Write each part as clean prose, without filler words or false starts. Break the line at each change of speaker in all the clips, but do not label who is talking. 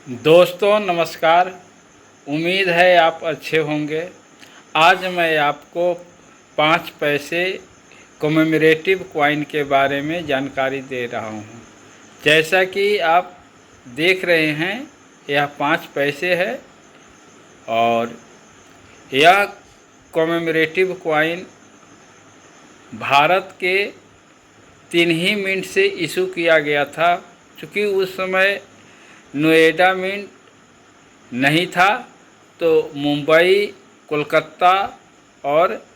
दोस्तों नमस्कार। उम्मीद है आप अच्छे होंगे। आज मैं आपको 5 पैसे कॉमेमोरेटिव कॉइन के बारे में जानकारी दे रहा हूँ। जैसा कि आप देख रहे हैं, यह 5 पैसे है और यह कॉमेमोरेटिव कॉइन भारत के 3 ही मिनट से इशू किया गया था। चूँकि उस समय नोएडा मिंट नहीं था, तो मुंबई, कोलकाता और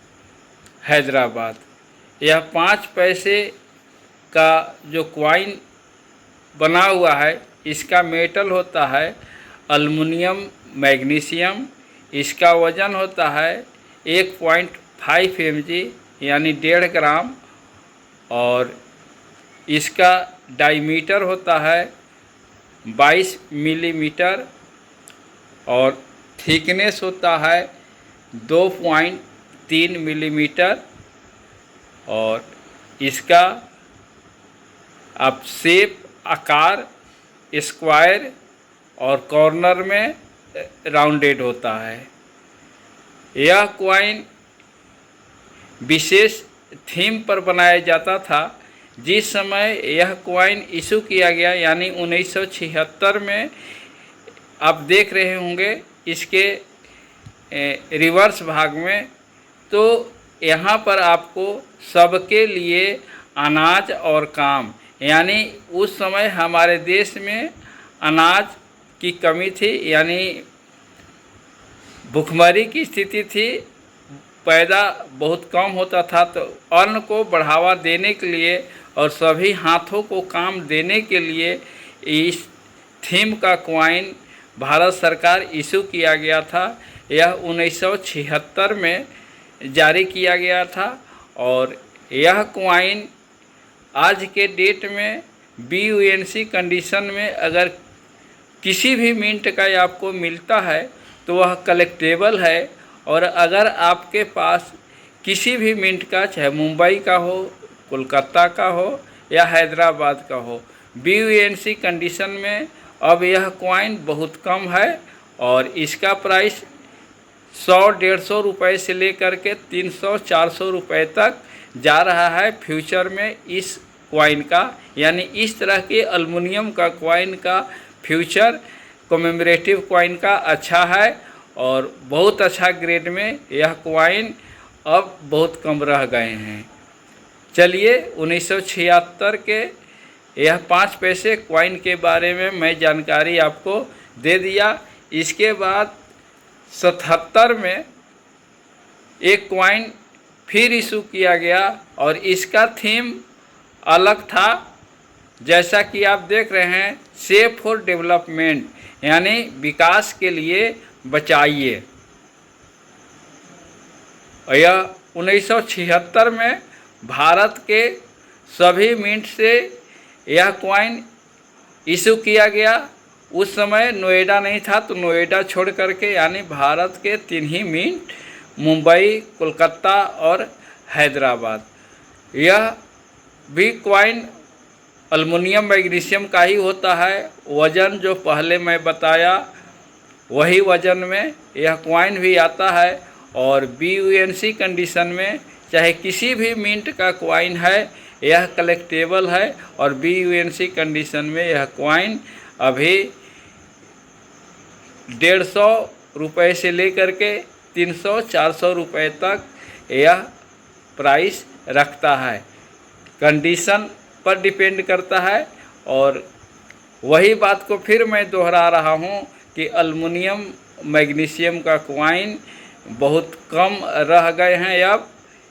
हैदराबाद, यह 5 पैसे का जो कॉइन बना हुआ है, इसका मेटल होता है एल्युमिनियम मैग्नीशियम। इसका वज़न होता है 1.5 mg यानी 1.5 ग्राम, और इसका डायमीटर होता है 22 मिलीमीटर और थिकनेस होता है 2.3 मिलीमीटर। और इसका अब शेप आकार स्क्वायर और कॉर्नर में राउंडेड होता है। यह कॉइन विशेष थीम पर बनाया जाता था। जिस समय यह कॉइन इशू किया गया यानी 1976 में, आप देख रहे होंगे इसके रिवर्स भाग में, तो यहाँ पर आपको सबके लिए अनाज और काम, यानी उस समय हमारे देश में अनाज की कमी थी, यानी भुखमरी की स्थिति थी, पैदा बहुत कम होता था। तो अन्न को बढ़ावा देने के लिए और सभी हाथों को काम देने के लिए इस थीम का कॉइन भारत सरकार इशू किया गया था। यह 1976 में जारी किया गया था और यह कॉइन आज के डेट में BUNC कंडीशन में अगर किसी भी मिंट का आपको मिलता है तो वह कलेक्टेबल है। और अगर आपके पास किसी भी मिंट का, चाहे मुंबई का हो, कोलकाता का हो या हैदराबाद का हो, BUNC कंडीशन में अब यह कॉइन बहुत कम है और इसका प्राइस 100-150 रुपये से लेकर के 300-400 रुपये तक जा रहा है फ्यूचर में इस कॉइन का। यानी इस तरह के एल्युमिनियम का कॉइन का फ्यूचर कॉमेमोरेटिव कॉइन का अच्छा है और बहुत अच्छा ग्रेड में यह कॉइन अब बहुत कम रह गए हैं। चलिए, 1976 के यह 5 पैसे कॉइन के बारे में मैं जानकारी आपको दे दिया। इसके बाद 77 में एक कॉइन फिर इशू किया गया और इसका थीम अलग था। जैसा कि आप देख रहे हैं, सेव फॉर डेवलपमेंट, यानी विकास के लिए बचाइए। यह 1976 में भारत के सभी मिंट से यह कॉइन इशू किया गया। उस समय नोएडा नहीं था, तो नोएडा छोड़ करके यानी भारत के 3 ही मिंट, मुंबई, कोलकाता और हैदराबाद। यह भी कॉइन एल्युमिनियम मैग्नीशियम का ही होता है। वज़न जो पहले मैं बताया वही वज़न में यह कॉइन भी आता है और BUNC कंडीशन में चाहे किसी भी मिंट का कॉइन है, यह कलेक्टेबल है। और BUNC कंडीशन में यह कॉइन अभी 150 रुपये से लेकर के 300-400 रुपये तक यह प्राइस रखता है। कंडीशन पर डिपेंड करता है। और वही बात को फिर मैं दोहरा रहा हूँ कि एल्युमिनियम मैग्नीशियम का कॉइन बहुत कम रह गए हैं अब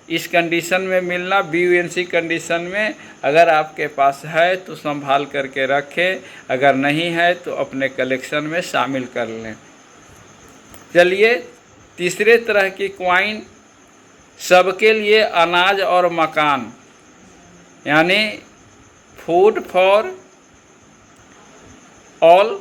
इस कंडीशन में मिलना। BUNC कंडीशन में अगर आपके पास है तो संभाल करके रखें, अगर नहीं है तो अपने कलेक्शन में शामिल कर लें। चलिए, तीसरे तरह की कॉइन, सबके लिए अनाज और मकान, यानी food for all,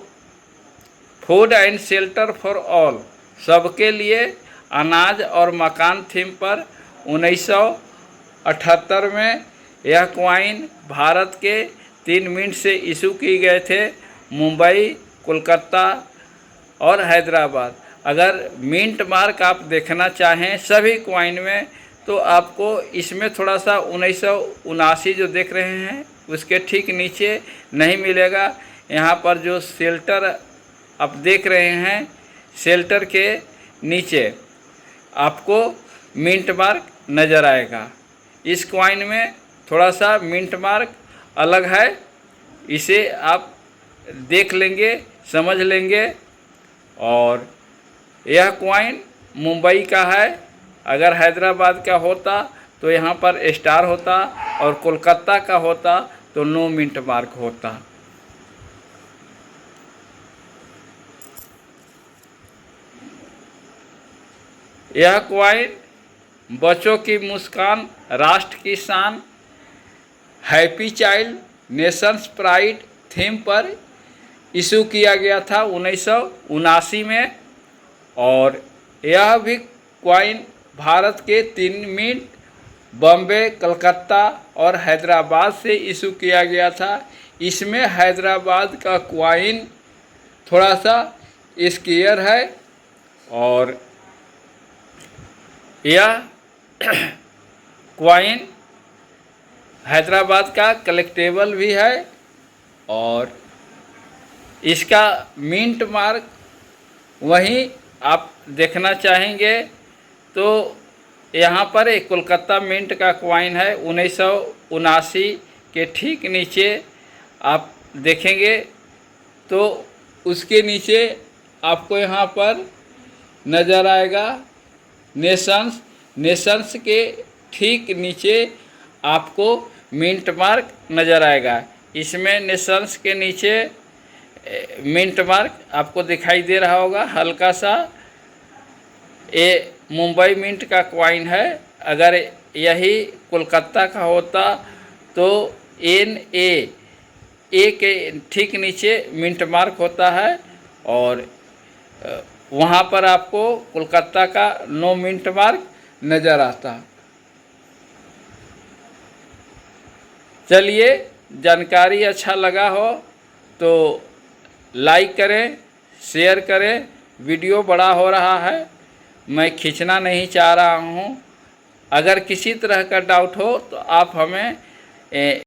food and shelter for all, सबके लिए अनाज और मकान थीम पर 1978 में यह कॉइन भारत के 3 मिनट से इशू किए गए थे। मुंबई, कोलकाता और हैदराबाद। अगर मिंट मार्क आप देखना चाहें सभी क्वाइन में तो आपको इसमें थोड़ा सा 1979 जो देख रहे हैं उसके ठीक नीचे नहीं मिलेगा। यहाँ पर जो शेल्टर आप देख रहे हैं, शेल्टर के नीचे आपको मिंट मार्क नज़र आएगा। इस क्वाइन में थोड़ा सा मिंट मार्क अलग है, इसे आप देख लेंगे, समझ लेंगे। और यह क्वाइन मुंबई का है। अगर हैदराबाद का होता तो यहाँ पर स्टार होता और कोलकाता का होता तो नो मिंट मार्क होता। यह क्वाइन बच्चों की मुस्कान, राष्ट्र की शान, happy child, Nations pride theme पर इशू किया गया था 1979 में। और यह भी क्वाइन भारत के 3 मिंट बॉम्बे, कलकत्ता और हैदराबाद से इशू किया गया था। इसमें हैदराबाद का क्वाइन थोड़ा सा स्क्वायर है और यह क्वाइन हैदराबाद का कलेक्टेबल भी है। और इसका मिंट मार्क वहीं आप देखना चाहेंगे तो यहाँ पर एक कोलकाता मिंट का क्वाइन है 1979 के ठीक नीचे आप देखेंगे तो उसके नीचे आपको यहाँ पर नज़र आएगा नेशंस के ठीक नीचे आपको मिंट मार्क नज़र आएगा। इसमें नेशंस के नीचे मिंट मार्क आपको दिखाई दे रहा होगा हल्का सा। ये मुंबई मिंट का क्वाइन है। अगर यही कोलकाता का होता तो NA के ठीक नीचे मिंट मार्क होता है और वहाँ पर आपको कोलकाता का नो मिंट मार्क नज़र आता। चलिए, जानकारी अच्छा लगा हो तो लाइक करें, शेयर करें। वीडियो बड़ा हो रहा है, मैं खींचना नहीं चाह रहा हूँ। अगर किसी तरह का डाउट हो तो आप हमें